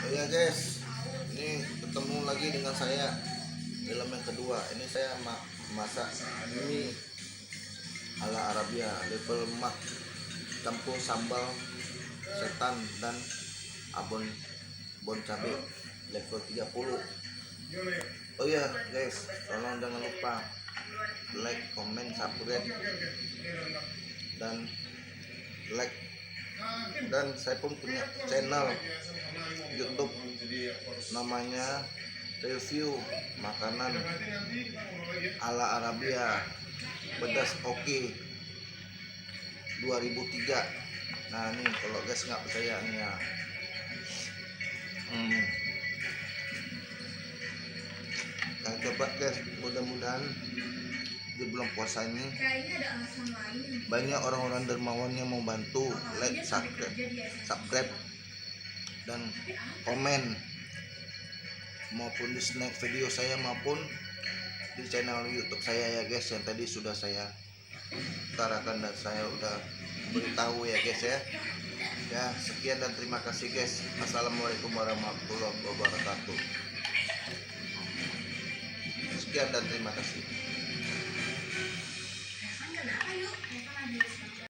Oh ya guys, ini ketemu lagi dengan saya film yang kedua. Ini saya masak mie ala Arabia level 4, campur sambal setan dan abon bon cabai level 30. Oh ya guys, tolong jangan lupa like, comment, subscribe dan like. Dan saya pun punya channel YouTube namanya review makanan ala Arabia pedas oke 2003. Nah nih kalau guys nggak percaya nih ya, nah, coba guys, mudah-mudahan di bulan puasa ini banyak orang-orang dermawan yang mau bantu like, subscribe dan komen maupun di snack video saya maupun di channel YouTube saya ya guys, yang tadi sudah saya utarakan dan saya udah beritahu ya guys ya. Ya sekian dan terima kasih guys. Assalamualaikum warahmatullahi wabarakatuh. Sekian dan terima kasih.